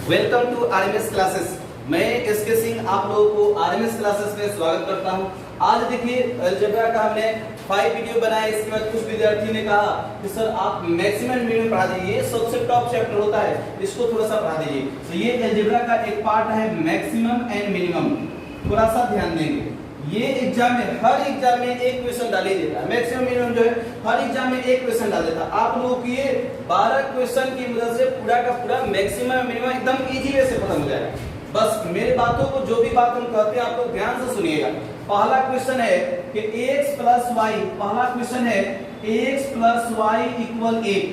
Welcome to RMS classes. मैं SK Singh आप लोगों को आरएमएस क्लासेस में स्वागत करता हूं। आज देखिए अलजेब्रा का हमने 5 वीडियो बनाए। इसके बाद कुछ विद्यार्थी ने कहा कि सर आप मैक्सिमम मिनिमम पढ़ा दीजिए, ये सबसे टॉप चैप्टर होता है, इसको थोड़ा सा पढ़ा दीजिए। तो ये अलजेब्रा का एक पार्ट है मैक्सिमम एंड मिनिमम, थोड़ा सा ध्यान देंगे। ये एग्जाम में हर एग्जाम में एक क्वेश्चन डाल ही देता है। मैक्सिमम मिनिमम जो है हर एग्जाम में एक क्वेश्चन डाल देता है। आप लोगों की ये 12 क्वेश्चन की मदद से पूरा का पूरा मैक्सिमम मिनिमम एकदम इजी वे से खत्म हो जाएगा। बस मेरी बातों को, जो भी बात हम कहते हैं आप लोग ध्यान से सुनिएगा। पहला क्वेश्चन है कि x + y, पहला क्वेश्चन है x + y = 8।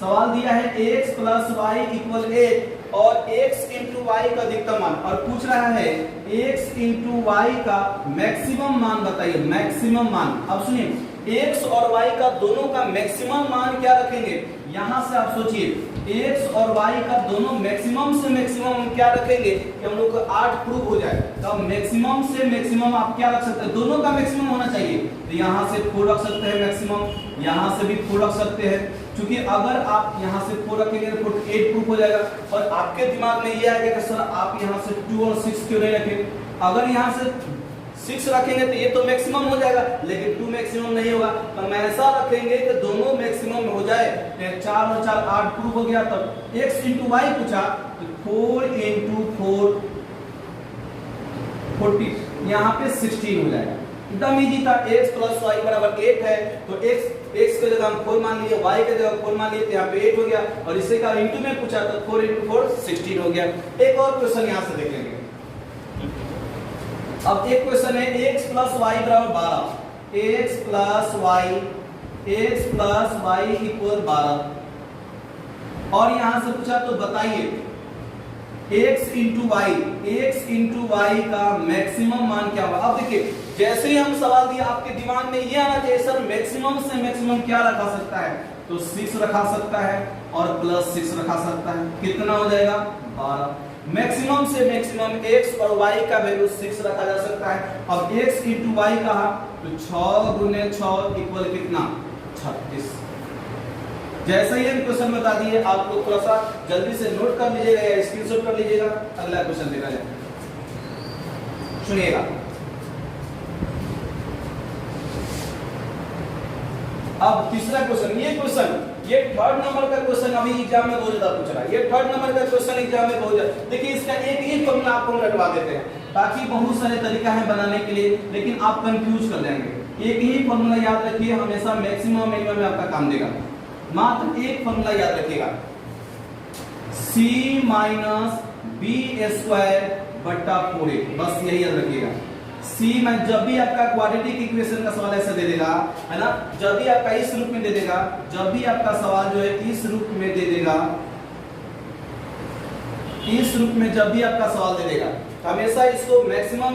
सवाल दिया है x + y = 8 और x × y का अधिकतम मान, और पूछ रहा है x × y का मैक्सिमम मान बताइए। मैक्सिमम मान, अब सुनिए x और y का दोनों का मैक्सिमम मान क्या रखेंगे। यहां से आप सोचिए x और y का दोनों मैक्सिमम से मैक्सिमम हम क्या रखेंगे कि हम लोग को 8 प्रूव हो जाए। तो मैक्सिमम से मैक्सिमम आप क्या रख सकते हैं, दोनों का मैक्सिमम होना चाहिए। तो यहां से 4 रख सकते हैं मैक्सिमम, यहां से भी 4 रख सकते हैं, क्योंकि अगर आप यहां से 4 रखेंगे तो 8 प्रूफ हो जाएगा। और आपके दिमाग में ये आएगा कि सर आप यहां से 2 और 6 क्यों नहीं रखे। अगर यहां से 6 रखेंगे तो ये तो मैक्सिमम हो जाएगा, लेकिन 2 मैक्सिमम नहीं होगा। तो हम ऐसा रखेंगे कि दोनों मैक्सिमम हो जाए। तो 4 और 4 8 प्रूफ हो गया। तब x × y पूछा तो 4 × 4 40, यहाँ पे 16 हो जाएगा। एकदम इजी था। x + y = 8 है तो x के जगह हम 4 मान लिए, y के जगह 4 मान लिए, तो यहाँ पे 8 हो गया। और इसे का इंटू में पूछा तो 4 × 4 16 हो गया। एक और क्वेश्चन यहाँ से देखेंगे। अब एक क्वेश्चन है x + y = 12, x + y = 12, और यहां से पूछा तो बताइए x × y का मैक्सिमम मान क्या होगा। अब देखिए जैसे ही हम सवाल दिया आपके दिमाग में ये आना चाहिए सर मैक्सिमम से मैक्सिमम क्या रखा सकता है। तो 6 रखा सकता है और +6 रखा सकता है। कितना हो जाएगा 12। मैक्सिमम से मैक्सिमम x और y का वैल्यू 6 रखा जा सकता है। अब x × y कहा तो 6 × 6 = कितना 36। जैसा ही हम क्वेश्चन बता दिए आप लोग थोड़ा सा जल्दी से नोट कर लीजिएगा या स्क्रीनशॉट कर लीजिएगा। अगला क्वेश्चन देखा जाए, सुनिएगा। अब तीसरा क्वेश्चन, ये 3rd नंबर का क्वेश्चन अभी एग्जाम में बहुत ज्यादा पूछ रहा है। ये 3rd नंबर का क्वेश्चन एग्जाम में बहुत ज्यादा, देखिए इसका एक ही फॉर्मूला आपको रटवा देते हैं। बाकी बहुत सारे तरीका है बनाने के लिए, लेकिन आप कंफ्यूज कर जाएंगे। एक ही फॉर्मूला याद रखिए, हमेशा मैक्सिमम मिनिमम में आपका काम देगा। मात्र एक फॉर्मूला याद रखिएगा, c - b² बटा 4a, बस यही याद रखिएगा। c में जब भी आपका क्वाड्रेटिक इक्वेशन का सवाल ऐसा दे देगा, है ना, जब भी आपका इस रूप में दे देगा, जब भी आपका सवाल जो है इस रूप में दे देगा, इस रूप में जब भी आपका सवाल दे देगा, हमेशा इसको मैक्सिमम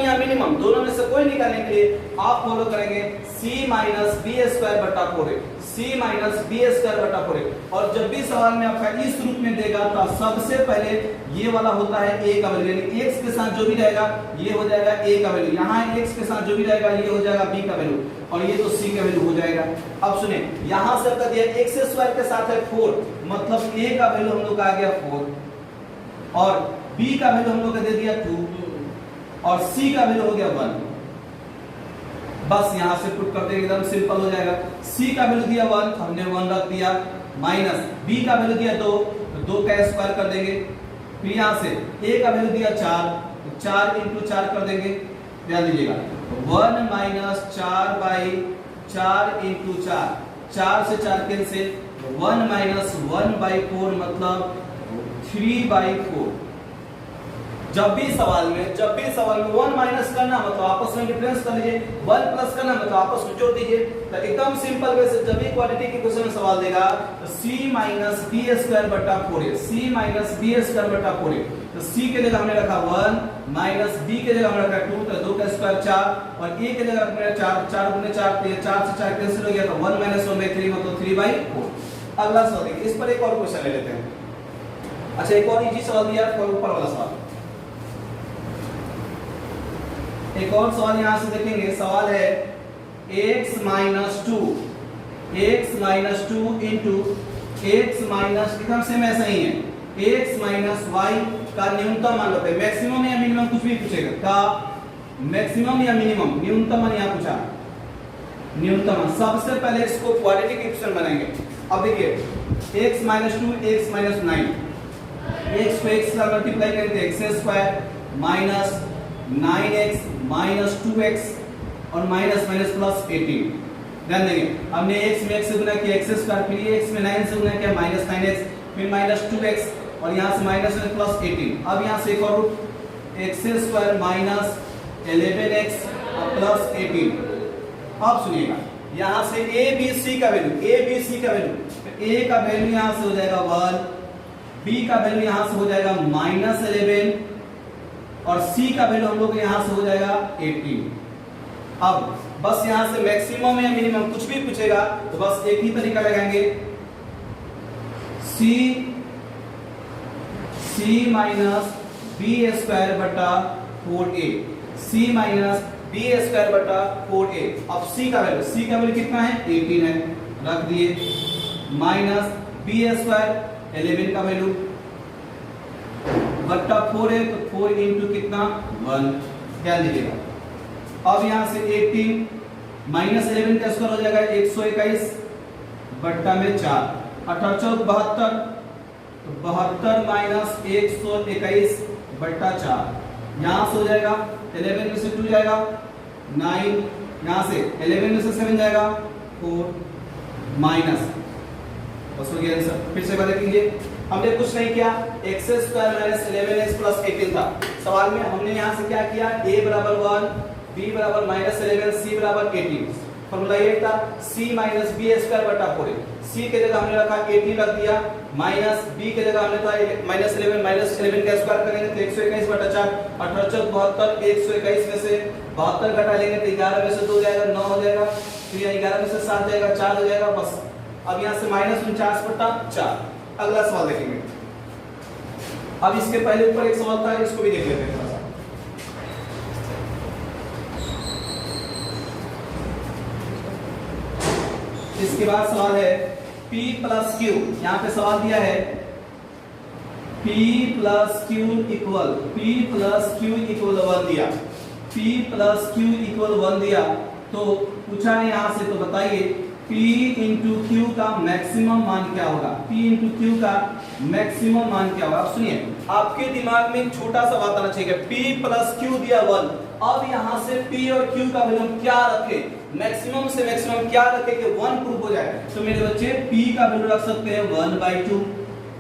या मिनिमम दोनों में से कोई निकालने के लिए आप फॉलो करेंगे c - b² बटा 4a, c - b² बटा 4a। और जब भी सवाल में आपका इस रूप में देगा तो सबसे पहले ये वाला होता है a का वैल्यू, यानी x के साथ जो भी रहेगा ये हो जाएगा a का वैल्यू, यहाँ x के साथ जो भी रहेगा ये हो जाएगा b का वैल्यू, और ये तो c का वैल्यू हो जाएगा। अब सुनिए यहाँ से आपका दिया x² के साथ है 4, मतलब a का वैल्यू हम लोग का आ गया 4, और b का वैल्यू हम लोग का दे दिया 2, और c का वैल्यू हो गया 1। बस यहां से पुट कर देंगे, एकदम सिंपल हो जाएगा। c का वैल्यू दिया 1, हमने 1 रख दिया, माइनस b का वैल्यू दिया 2, तो 2 का स्क्वायर कर देंगे। फिर यहां से a का वैल्यू दिया 4, तो 4 × 4 कर देंगे। ध्यान दीजिएगा 1 - 4/4 × 4, 4 से 4 कैंसिल, 1 - 1/4 मतलब 3/4। जब भी सवाल में 1 माइनस करना मतलब आपस में डिफरेंस कर लीजिए, 1 प्लस करना मतलब आपस में जोड़ दीजिए। तो एकदम सिंपल वे से जब भी क्वाड्रेटिक इक्वेशन में सवाल देगा तो c - b² बटा 4a, c - b² बटा 4a। तो c के जगह हमने रखा 1, माइनस b के जगह हमने रखा 2, तो 2 का स्क्वायर 4, और a के जगह हमने 4, 4 × 4 तो ये 4 से 4 कैंसिल हो गया, तो 1 - 1/3 मतलब 3/4। अगला सवाल देखिए, इस पर एक और क्वेश्चन ले लेते हैं। अच्छा एक और इजी सवाल दिया ऊपर वाला सवाल, एक और सवाल यहां से देखेंगे। सवाल है x - 2 x - 2 × x माइनस एकदम सेम ऐसा ही है x माइनस वाई का न्यूनतम मान बताइए, मैक्सिमम या मिनिमम कुछ भी पूछेगा का मैक्सिमम या मिनिमम, न्यूनतम मान यहाँ पूछा, न्यूनतम। सबसे पहले इसको क्वाड्रेटिक इक्वेशन बनाएंगे। अब देखिए x minus 2 x minus 9, x को x से मल्टीप्लाई करेंगे x square minus 9x minus 2x और माइनस माइनस प्लस 18। ध्यान देंगे हमने x में x से गुना किया x स्क्वायर, फिर ये x में 9 से गुना किया माइनस 9x, फिर माइनस 2x और यहाँ से माइनस में प्लस 18। अब यहाँ से एक और root x square minus 11x और प्लस 18। अब सुनिएगा यहाँ से a b c का वैल्यू, a b c का वैल्यू, a का वैल्यू यहाँ से हो जाएगा 1, b का वैल्यू यहाँ से हो जाएगा माइनस 11 और c का वैल्यू हम लोग यहाँ से हो जाएगा 18। अब बस यहाँ से मैक्सिमम या मिनिमम कुछ भी पूछेगा तो बस एक ही तरीका लगाएंगे, c माइनस बी स्क्वायर बटा 4a, c minus B square बटा 4a। अब c का वैल्यू कितना है 18 है, रख दिए, माइनस बी स्क्वायर 11 का वैल्यू बटा 4 है तो 4 इंटू कितना 1, क्या लीजिएगा। अब यहाँ से 18 माइनस 11 का स्क्वायर हो जाएगा 121 बट्टा में 4, 18 चौक 72, तो 72 माइनस 121 बट्टा 4, यहाँ से हो जाएगा 11 में से 2 जाएगा 9, यहाँ से 11 में से 7 जाएगा 4 माइनस, बस हो गया आंसर। फिर से बात कीजिए, हमने कुछ नहीं किया, x square minus 11x plus 18 था। सवाल में हमने यहाँ से क्या किया, a बराबर 1, b बराबर माइनस 11, c बराबर 18। फॉर्मूला ये था c माइनस बी स्क्वायर बटा 4a। c के जगह हमने रखा 18 रख दिया, माइनस b के जगह हमने था माइनस 11, माइनस 11 का स्क्वायर करेंगे तो 121 बटा 4, 18 चौक 72, 121 में से 72 घटा लेंगे तो 11 में से 2 जाएगा 9 हो जाएगा, फिर 11 में से 7 जाएगा 4 हो जाएगा, बस। अब यहाँ से माइनस 49 बटा 4। अगला सवाल देखेंगे। अब इसके पहले ऊपर एक सवाल था, इसको भी देख लेते हैं थोड़ा सा। इसके बाद सवाल है p प्लस क्यू, यहाँ पे सवाल दिया है p प्लस क्यू इक्वल 1 दिया, p प्लस क्यू इक्वल 1 दिया, तो पूछा है यहाँ से, तो बताइए p इंटू क्यू का मैक्सिमम मान क्या होगा, p इंटू क्यू का मैक्सिमम मान क्या होगा। अब सुनिए, आपके दिमाग में छोटा सा बात आना चाहिए, p प्लस क्यू दिया 1, अब यहाँ से p और q का वैल्यू क्या रखे, मैक्सिमम से मैक्सिमम क्या रखे कि 1 प्रूफ हो जाए। तो मेरे बच्चे p का वैल्यू रख सकते हैं 1/2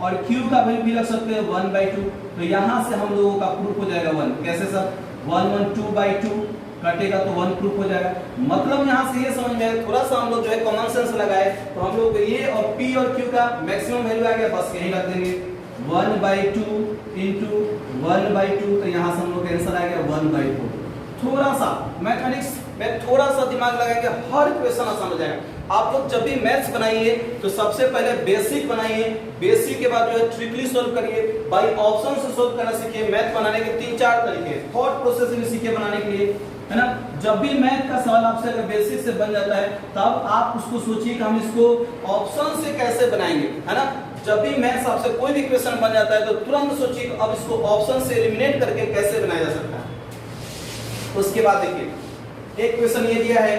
और q का वैल्यू भी रख सकते हैं 1/2, तो यहाँ से हम लोगों का प्रूफ हो जाएगा 1। कैसे सर, 1 2/2 कटेगा तो 1 प्रूफ हो जाएगा। मतलब यहाँ से ये समझ में थोड़ा सा हम लोग जो है कॉमन सेंस लगाए, तो हम लोग ये और p और q का मैक्सिमम वैल्यू आ गया, बस यही रख देंगे 1/2 इंटू 1/2, तो यहाँ से हम लोग आंसर आ गया 1/4। थोड़ा सा मैथमेटिक्स में थोड़ा सा दिमाग लगाएंगे, हर क्वेश्चन आसान हो जाएगा। आप लोग जब भी मैथ्स बनाइए तो सबसे पहले बेसिक बनाइए, बेसिक के बाद जो है ट्रिकली सोल्व करिए, बाय ऑप्शन से सोल्व करना सीखिए। मैथ बनाने के 3-4 तरीके, थॉट प्रोसेस भी सीखिए बनाने के लिए, है ना। जब भी मैथ का सवाल आपसे अगर बेसिक से बन जाता है तब आप उसको सोचिए कि हम इसको ऑप्शन से कैसे बनाएंगे, है ना। जब भी मैथ्स आपसे कोई भी क्वेश्चन बन जाता है तो तुरंत सोचिए कि अब इसको ऑप्शन से एलिमिनेट करके कैसे बनाया जा सकता है। उसके बाद देखिए एक क्वेश्चन ये दिया है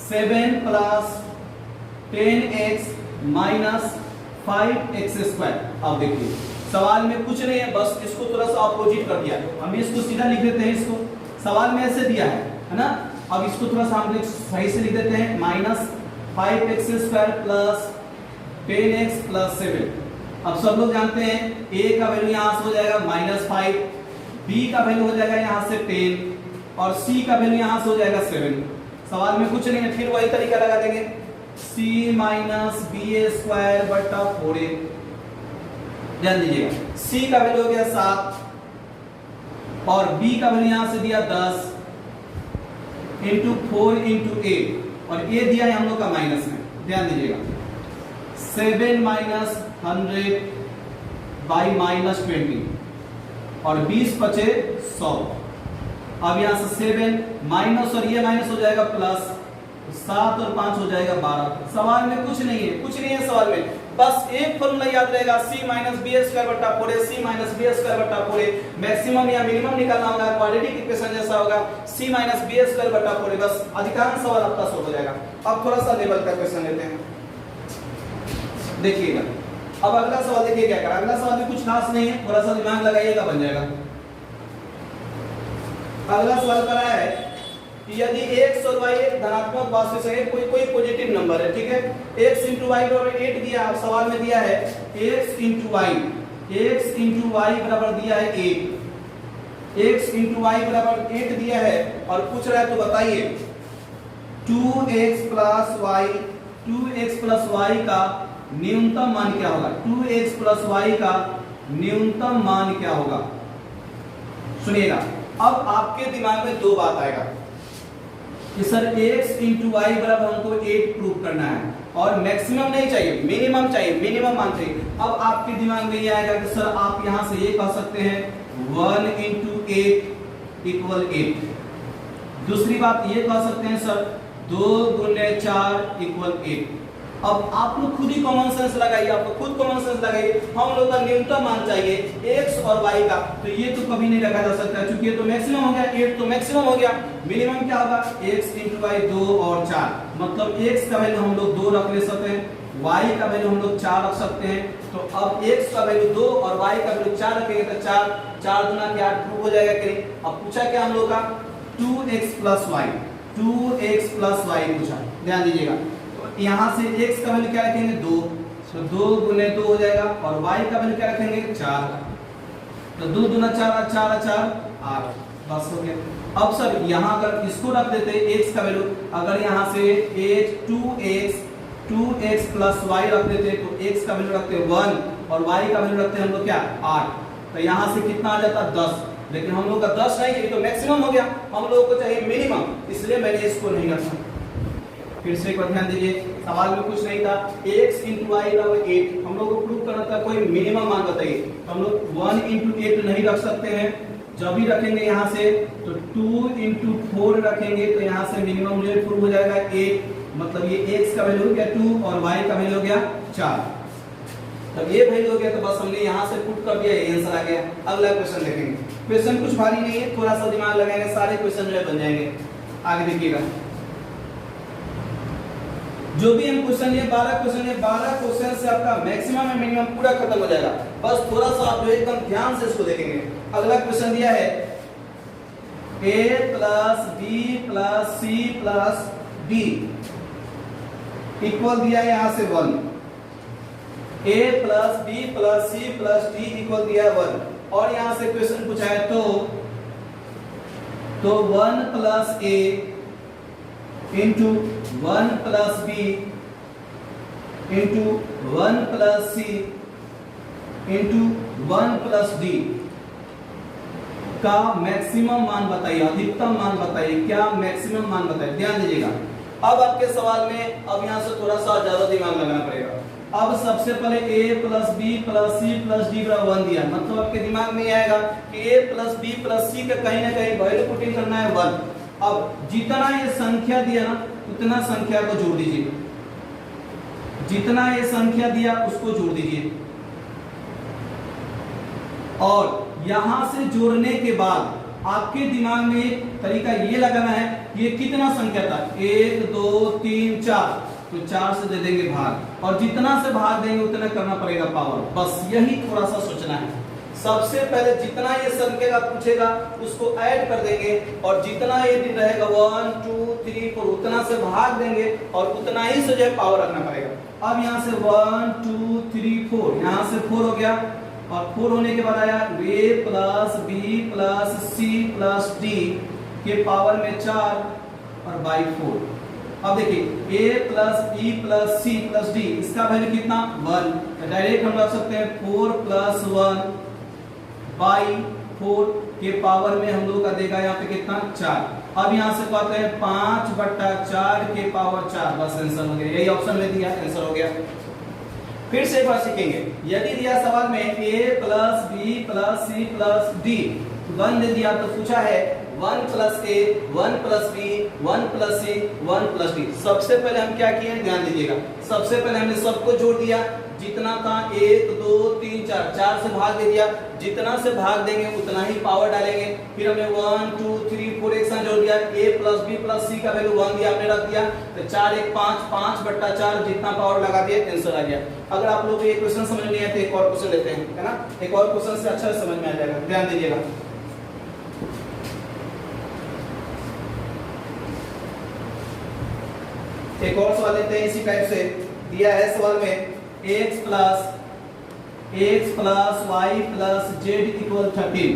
7 plus 10x minus 5x square. अब देखिए सवाल में कुछ नहीं है, बस इसको थोड़ा सा अपोजिट कर दिया, हम इसको सीधा लिख देते हैं। इसको सवाल में ऐसे दिया है ना, अब इसको थोड़ा सा हम सही से लिख देते हैं, minus 5x square plus 10x plus 7। अब सब लोग जानते हैं a का वैल्यू यहाँ से हो जाएगा -5, b का वैल्यू हो जाएगा यहाँ से 10 और c का वैल्यू यहाँ से हो जाएगा 7। सवाल में कुछ नहीं है, फिर वही तरीका लगा देंगे, c माइनस बी स्क्वायर बटा 4a। ध्यान दीजिएगा, c का वैल्यू हो गया 7 और b का वैल्यू यहाँ से दिया 10 इंटू 4 इंटू a, और a दिया है हम लोग का माइनस में। ध्यान दीजिएगा 7 माइनस 100 बाई माइनस 20 और 20 बचे 100। अब यहाँ से 7 माइनस और ये माइनस हो जाएगा प्लस, 7 और 5 हो जाएगा 12। सवाल में कुछ नहीं है, कुछ नहीं है सवाल में, बस एक फॉर्मूला याद रहेगा, c माइनस बी स्क्वायर बटा 4a, c minus B square बटा 4a, मैक्सिमम या मिनिमम निकालना होगा, क्वाड्रेटिक इक्वेशन जैसा होगा, c माइनस बी स्क्वायर बटा 4a, बस अधिकांश सवाल आपका सॉल्व हो जाएगा। अब थोड़ा सा लेवल का क्वेश्चन लेते हैं, देखिएगा। अब अगला सवाल देखिए क्या करा, अगला सवाल भी कुछ खास नहीं है, थोड़ा सा दिमाग लगाइएगा, बन जाएगा। अगला सवाल करा है कि यदि x और y एक धनात्मक वास्तविक संख्या, कोई पॉजिटिव नंबर है, ठीक है, x * y बराबर 8 दिया, अब सवाल में दिया है x * y बराबर दिया है 8, x * y बराबर 8 दिया है और पूछ रहा है तो बताइए 2x प्लस y का न्यूनतम मान क्या होगा, 2x प्लस y का न्यूनतम मान क्या होगा। सुनिएगा, अब आपके दिमाग में दो बात आएगा कि सर x * y बराबर हमको 8 प्रूव करना है और मैक्सिमम नहीं चाहिए, मिनिमम चाहिए, मिनिमम मान चाहिए। अब आपके दिमाग में ये आएगा कि सर आप यहां से ये कह सकते हैं 1 * 8 = 8। दूसरी बात ये कह सकते हैं सर 2 × 4 = 8। अब आप लोग खुद ही कॉमन सेंस लगाइए, आपको खुद कॉमन सेंस लगाइए। हम लोग का न्यूनतम मान चाहिए x और y का, तो ये तो कभी नहीं रखा जा सकता क्योंकि ये तो मैक्सिमम हो गया, 8 तो मैक्सिमम हो गया। मिनिमम क्या होगा, x * y 2 और 4, मतलब x का वैल्यू हम लोग 2 रख ले सकते हैं, y का वैल्यू हम लोग 4 रख सकते हैं। तो अब x का वैल्यू 2 और y का वैल्यू 4 रखेंगे तो 4 4 × 8 प्रूव हो जाएगा कि नहीं। अब पूछा क्या हम लोग का 2x प्लस y पूछा, ध्यान दीजिएगा। यहाँ से x का वैल्यू क्या रखेंगे 2, तो 2 × 2 हो जाएगा और y का वैल्यू क्या रखेंगे 4, तो 2 × 4 4 4 8, बस हो गया। अब सर यहाँ अगर इसको रख देते x का वैल्यू, अगर यहाँ से 2x प्लस y रख देते तो x का वैल्यू रखते 1 और y का वैल्यू रखते हम लोग क्या 8, तो यहाँ से कितना आ जाता 10, लेकिन हम लोग का 10 नहीं, ये तो मैक्सिमम हो गया, हम लोगों को चाहिए मिनिमम, इसलिए मैंने इसको नहीं रखा। फिर से एक बार ध्यान दीजिए, सवाल में कुछ नहीं था, x * y बराबर 8, हम लोग को प्रूव करना था कोई मिनिमम मान बताइए, तो हम लोग 1 * 8 नहीं रख सकते हैं, जब भी रखेंगे यहाँ से तो 2 × 4 रखेंगे तो यहाँ से मिनिमम जो प्रूव हो जाएगा 8, मतलब ये x का वैल्यू हो गया 2 और y का वैल्यू हो गया 4। तब ये वैल्यू हो गया तो बस हमने यहाँ से पुट कर दिया, ये आंसर आ गया। अगला क्वेश्चन देखेंगे, क्वेश्चन कुछ भारी नहीं है, थोड़ा सा दिमाग लगाएंगे सारे क्वेश्चन जो है बन जाएंगे। आगे देखिएगा, जो भी हम क्वेश्चन लिए 12 क्वेश्चन है, 12 क्वेश्चन से आपका मैक्सिमम और मिनिमम पूरा खत्म हो जाएगा। बस थोड़ा सा आप जो एकदम ध्यान से इसको देखेंगे। अगला क्वेश्चन दिया है a + b + c + d equal दिया है यहाँ से 1, a + b + c + d equal दिया है 1 और यहाँ से क्वेश्चन पूछा है तो 1 + a into 1 plus b into 1 plus c into 1 plus d का मैक्सिमम मान बताइए, अधिकतम मान बताइए, क्या मैक्सिमम मान बताइए। ध्यान दीजिएगा, अब आपके सवाल में अब यहाँ से थोड़ा सा ज्यादा दिमाग लगाना पड़ेगा। अब सबसे पहले a + b + c + d बराबर 1 दिया, मतलब आपके दिमाग में ये आएगा कि a + b + c का कहीं ना कहीं वैल्यू पुटिंग करना है 1। अब जितना ये संख्या दिया ना उतना संख्या को जोड़ दीजिए, जितना ये संख्या दिया उसको जोड़ दीजिए और यहां से जोड़ने के बाद आपके दिमाग में एक तरीका ये लगाना है ये कितना संख्या था 1 2 3 4, तो 4 से दे देंगे भाग और जितना से भाग देंगे उतना करना पड़ेगा पावर। बस यही थोड़ा सा सोचना है। सबसे पहले जितना ये संख्या का पूछेगा उसको ऐड कर देंगे और जितना ये दिन रहेगा 1 2 3 4 उतना से भाग देंगे और उतना ही से जो है पावर रखना पड़ेगा। अब यहाँ से 1 2 3 4, यहाँ से 4 हो गया और 4 होने के बाद आया a + b + c + d के पावर में 4 और बाई 4। अब देखिए a + b + c + d इसका वैल्यू कितना 1, तो डायरेक्ट हम रख सकते हैं 4 + 1 बाई 4 के पावर में हम लोग का देगा यहाँ पे कितना 4। अब यहाँ से कहते हैं 5/4 के पावर 4, बस आंसर हो गया, यही ऑप्शन में दिया आंसर हो गया। फिर से एक बार सीखेंगे, यदि दिया सवाल में a + b + c + d 1 दे दिया तो पूछा है 1 + a 1 + b 1 + c 1 + d। सबसे पहले हम क्या किए ध्यान दीजिएगा, सबसे पहले हमने सबको जोड़ दिया, जितना था 1 2 3 4, 4 से भाग दे दिया, जितना से भाग देंगे उतना ही पावर डालेंगे। फिर हमने 1 2 3 4 एक साथ जोड़ दिया, a plus b plus c का वैल्यू 1 दिया हमने रख दिया, तो 4 1 5, 5/4 जितना पावर लगा दिया आंसर आ गया। अगर आप लोगों को ये क्वेश्चन समझ नहीं आया तो एक और क्वेश्चन लेते हैं, है ना, एक और क्वेश्चन से अच्छा समझ में आ जाएगा, ध्यान दीजिएगा। एक और सवाल लेते हैं इसी टाइप से, दिया है सवाल में x plus y plus z equal 13,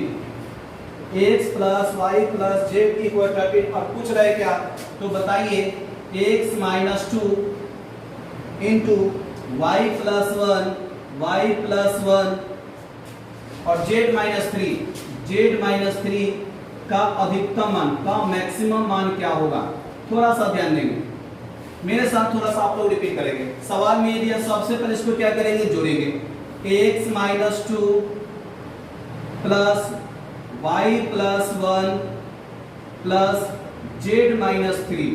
x plus y plus z equal 13, और पूछ रहे क्या, तो बताइए x minus 2 into y plus 1 और z माइनस 3 का अधिकतम मान का मैक्सिमम मान क्या होगा। थोड़ा सा ध्यान देंगे, मेरे साथ थोड़ा सा आप लोग रिपीट करेंगे। सवाल में दिया, सबसे पहले इसको क्या करेंगे, जोड़ेंगे, x minus 2 plus y plus 1 plus z minus 3,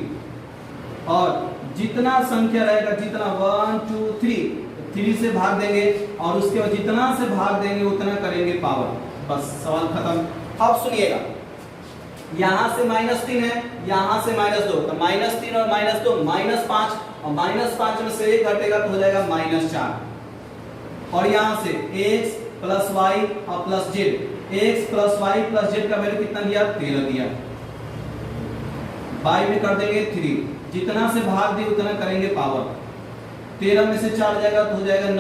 और जितना संख्या रहेगा, जितना 1 2 3 से भाग देंगे, और उसके बाद जितना से भाग देंगे उतना करेंगे पावर, बस सवाल खत्म। अब सुनिएगा, यहां से -3 है, यहां से -2, तो -3 और -2 -5, और -5 में से 1 घटेगा तो हो जाएगा -4, और यहां से x प्लस y और plus z, x plus y plus z का वैल्यू कितना दिया, 13 दिया, y में कर देंगे 3, जितना से भाग दे उतना करेंगे पावर, 13 में से 4 जाएगा तो हो जाएगा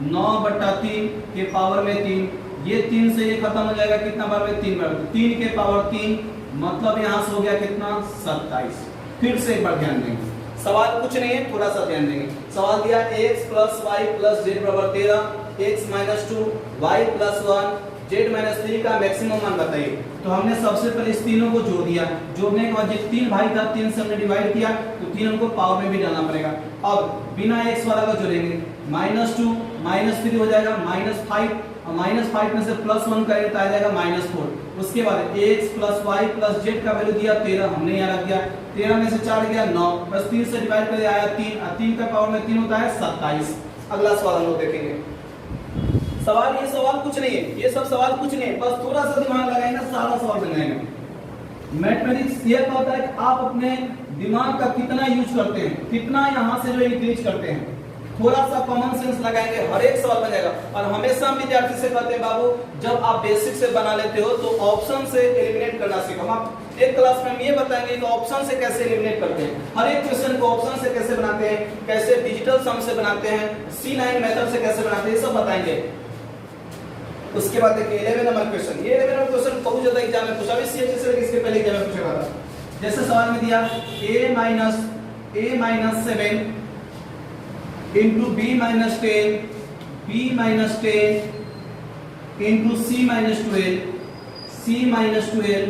9/3 के पावर में 3, ये 3 से ये खत्म हो जाएगा, कितना बार में 3 बार, 3 के पावर 3, मतलब यहां से हो गया कितना 27। फिर से एक बार ध्यान देंगे, सवाल कुछ नहीं है, थोड़ा सा ध्यान देंगे। सवाल दिया x plus y plus z बराबर 13, x minus 2 y plus 1 z minus 3 का मैक्सिमम मान बताइए। तो हमने सबसे पहले इस तीनों को जोड़ दिया, जोड़ने के बाद जो 3 भाई था 3 से हमने डिवाइड किया, तो 3 को पावर में भी डालना पड़ेगा। अब बिना x वाला को जोड़ेंगे, -2 -3 हो जाएगा -5, और -5 में से +1 करेंगे तो आ जाएगा -4। उसके बाद x plus y plus z का वैल्यू दिया 13, हमने यहाँ रख दिया, 13 में से 4 गया 9, बस 3 से डिवाइड कर आया 3, और 3 का पावर में 3 होता है 27। अगला सवाल हम लोग देखेंगे। सवाल, ये सवाल कुछ नहीं है, ये सब सवाल कुछ नहीं है, बस थोड़ा सा दिमाग लगाएंगे सारा सवाल बन जाएगा। मैथमेटिक्स ये कहता है कि आप अपने दिमाग का कितना यूज करते हैं, कितना यहाँ से जो इंक्रीज करते हैं, थोड़ा सा कॉमन सेंस लगाएंगे, हर एक सवाल बन जाएगा। और हमेशा हम विद्यार्थी से कहते हैं, बाबू जब आप बेसिक से बना लेते हो तो ऑप्शन से एलिमिनेट करना सीखो। हम एक क्लास में हम ये बताएंगे कि ऑप्शन से कैसे एलिमिनेट करते हैं, हर एक क्वेश्चन को ऑप्शन से कैसे बनाते हैं, कैसे डिजिटल सम से बनाते हैं, C9 मेथड से कैसे बनाते हैं, ये सब बताएंगे। उसके बाद देखिए 11 नंबर क्वेश्चन, ये 11 नंबर क्वेश्चन बहुत ज्यादा एग्जाम में पूछा, भी CHS से इसके पहले एग्जाम में पूछा था। जैसे सवाल में दिया a minus 7 into b minus 10 into c minus 12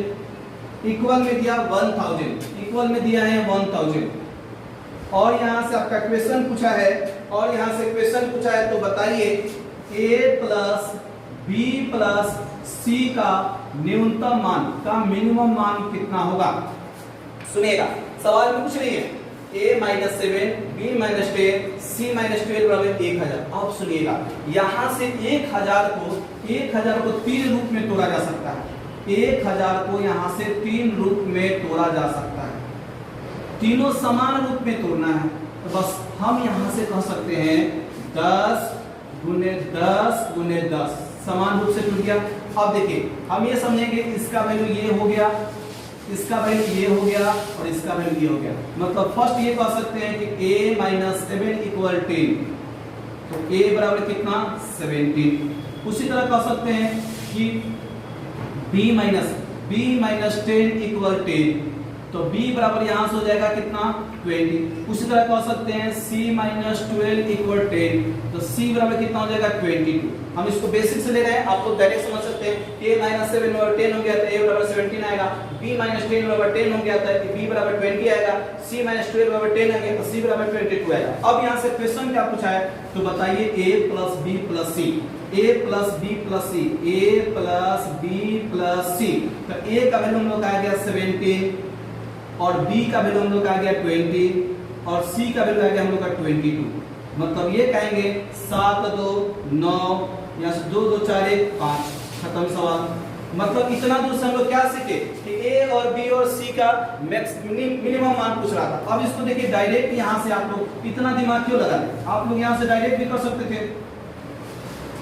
equal में दिया 1000, इक्वल में दिया है 1000, और यहाँ से आपका क्वेश्चन पूछा है, और यहाँ से क्वेश्चन पूछा है, तो बताइए a plus b plus c का न्यूनतम मान का मिनिमम मान कितना होगा। सुनिएगा, सवाल में कुछ नहीं है, a minus 7 b minus 10 c minus 12 बराबर 1000। आप सुनिएगा, यहाँ से 1000 को 3 रूप में तोड़ा जा सकता है, 1000 को यहाँ से 3 रूप में तोड़ा जा सकता है, तीनों समान रूप में तोड़ना है। तो बस हम यहाँ से कह सकते हैं 10 गुने 10 गुने 10 समान रूप से टूट गया। अब देखिए हम ये समझेंगे इसका वैल्यू ये हो गया, इसका वैल्यू ये हो गया, और इसका वैल्यू ये हो गया। मतलब फर्स्ट ये कह सकते हैं कि a माइनस 7 इक्वल 10, तो a बराबर कितना 17। उसी तरह कह सकते हैं कि b माइनस 10 इक्वल 10, तो b बराबर यहाँ से हो जाएगा कितना 20। उसी तरह कह सकते हैं c माइनस 12 इक्वल 10, तो c बराबर कितना हो जाएगा 22। हम इसको बेसिक से ले रहे हैं, आप लोग डायरेक्ट समझ सकते हैं। a माइनस 7 बराबर 10 हो गया तो a बराबर 17 आएगा, b माइनस 10 बराबर 10 हो गया था b बराबर 20 आएगा, c माइनस 12 बराबर 10 आ गया तो c बराबर 22 आएगा। अब यहाँ से क्वेश्चन क्या पूछा है, तो बताइए a plus b plus c, a plus b plus c, a plus b plus c, तो a का वैल्यू हम लोग आ गया 17, और b का वैल्यू हम लोग आ गया 20, और c का वैल्यू आ गया हम लोग का 22। मतलब ये कहेंगे 7 2 9, यहाँ से 2 2 4 1 5, खत्म सवाल। मतलब इतना दूर से हम लोग क्या सीखे कि ए और बी और सी का मिनिमम मान पूछ रहा था। अब इसको देखिए डायरेक्ट यहाँ से आप लोग इतना दिमाग क्यों लगा रहे? आप लोग यहाँ से डायरेक्ट भी कर सकते थे।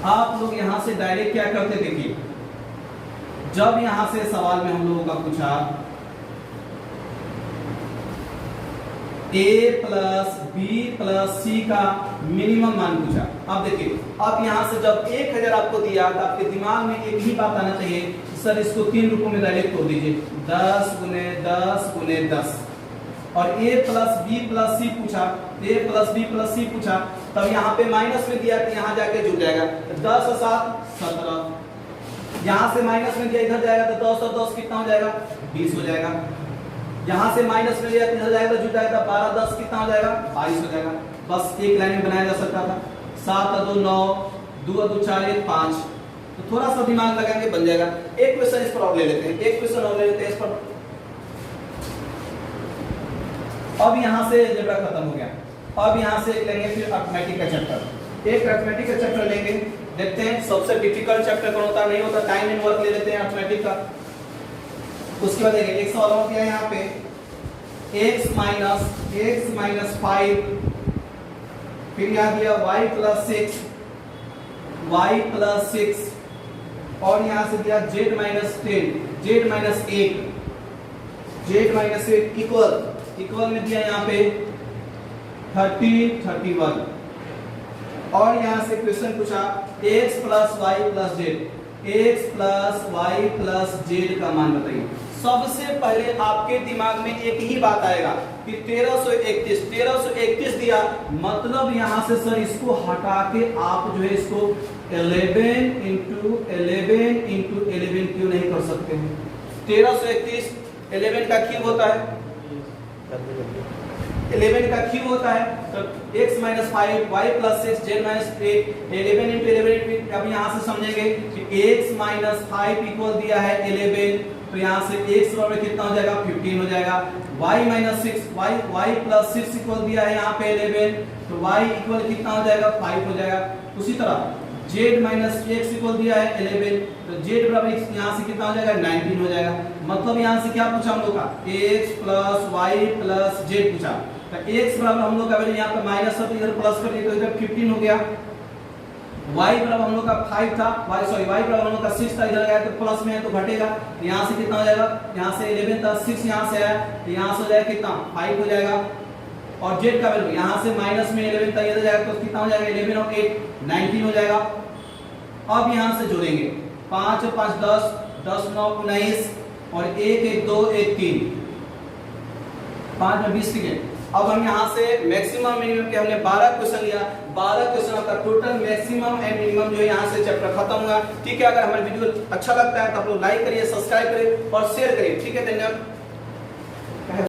आप लोग यहाँ से डायरेक्ट क्या करते, देखिए जब यहाँ से सवाल में हम लोगों का पूछा ए प्लस बी प्लस सी का मिनिमम मान पूछा। अब देखिए, अब यहाँ से जब 1000 आपको दिया तो आपके दिमाग में एक ही बात आना चाहिए, सर इसको 3 रूपों में डायरेक्ट तोड़ दीजिए, 10 गुने 10 गुने 10। और ए प्लस बी प्लस सी पूछा, ए प्लस बी प्लस सी पूछा, तब यहाँ पे माइनस में दिया तो यहाँ जाके जुड़ जाएगा, 10 और 7 17। यहाँ से माइनस में दिया इधर जाएगा तो 10 और 10 कितना हो जाएगा, 20 हो जाएगा। यहाँ से माइनस में लिया कितना जाएगा, जुड़ जाएगा 12 10 कितना हो जाएगा, 22 हो जाएगा। बस एक लाइन में बनाया जा सकता था। 7 2 9, 2 2 4 1 5। तो थोड़ा सा दिमाग लगाएंगे बन जाएगा। एक क्वेश्चन इस पर और ले लेते हैं, एक क्वेश्चन और ले लेते हैं इस पर। अब यहाँ से अलजेब्रा खत्म हो गया। अब यहाँ से लेंगे फिर अर्थमेटिक का चैप्टर। एक अर्थमेटिक का चैप्टर लेंगे, देखते हैं सबसे डिफिकल्ट चैप्टर कौन होता नहीं होता। टाइम एंड वर्क ले लेते हैं अर्थमेटिक का। उसके बाद देखिए एक सवाल और दिया यहाँ पे, x माइनस 5, फिर यहाँ दिया y प्लस 6, और यहाँ से दिया z minus 10, z minus 8 equal में दिया यहाँ पे 30 31। और यहाँ से क्वेश्चन पूछा x plus y plus z का मान बताइए। सबसे पहले आपके दिमाग में एक ही बात आएगा कि 1331 दिया, मतलब यहाँ से सर इसको हटा के आप जो है इसको 11 इंटू 11 क्यों नहीं कर सकते हैं? 1331 11 का क्यूब होता है, 11 का क्यूब होता है, तो x minus 5 y plus 6 z minus 8 11 into 11। अब यहाँ से समझेंगे कि x माइनस 5 इक्वल दिया है 11, तो यहाँ से x बराबर कितना हो जाएगा, 15 हो जाएगा। y minus 6 y plus 6 equal दिया है यहाँ पे 11, तो y इक्वल कितना हो जाएगा, 5 हो जाएगा। उसी तरह z माइनस x इक्वल दिया है 11, तो z बराबर यहाँ से कितना हो जाएगा, 19 हो जाएगा। मतलब यहाँ से क्या पूछा हम लोग का, x plus y plus z पूछा। तो x बराबर हम लोग का वैल्यू यहाँ पे माइनस है, तो इधर प्लस कर दिए तो इधर 15 हो गया। y बराबर हम लोग का 5 था, y बराबर हम लोग का 6 था, इधर गया तो प्लस में है तो घटेगा। तो यहाँ से कितना हो जाएगा, यहाँ से 11 था, 6 यहाँ से आया तो यहाँ से हो जाएगा कितना, 5 हो जाएगा। और z का वैल्यू यहाँ से माइनस में 11 था, इधर जाएगा तो कितना हो जाएगा, 11 और 8 19 हो जाएगा। अब यहाँ से जोड़ेंगे 5 और 5 10, 10 9 19, और 1 1 2 1 3, 5 में 20 ठीक। अब हम यहाँ से मैक्सिमम मिनिमम के हमने 12 क्वेश्चन लिया, 12 क्वेश्चन का टोटल मैक्सिमम एंड मिनिमम जो है यहाँ से चैप्टर खत्म हुआ। ठीक है, अगर हमारा वीडियो अच्छा लगता है तो आप लोग लाइक करिए, सब्सक्राइब करिए और शेयर करिए। ठीक है, धन्यवाद।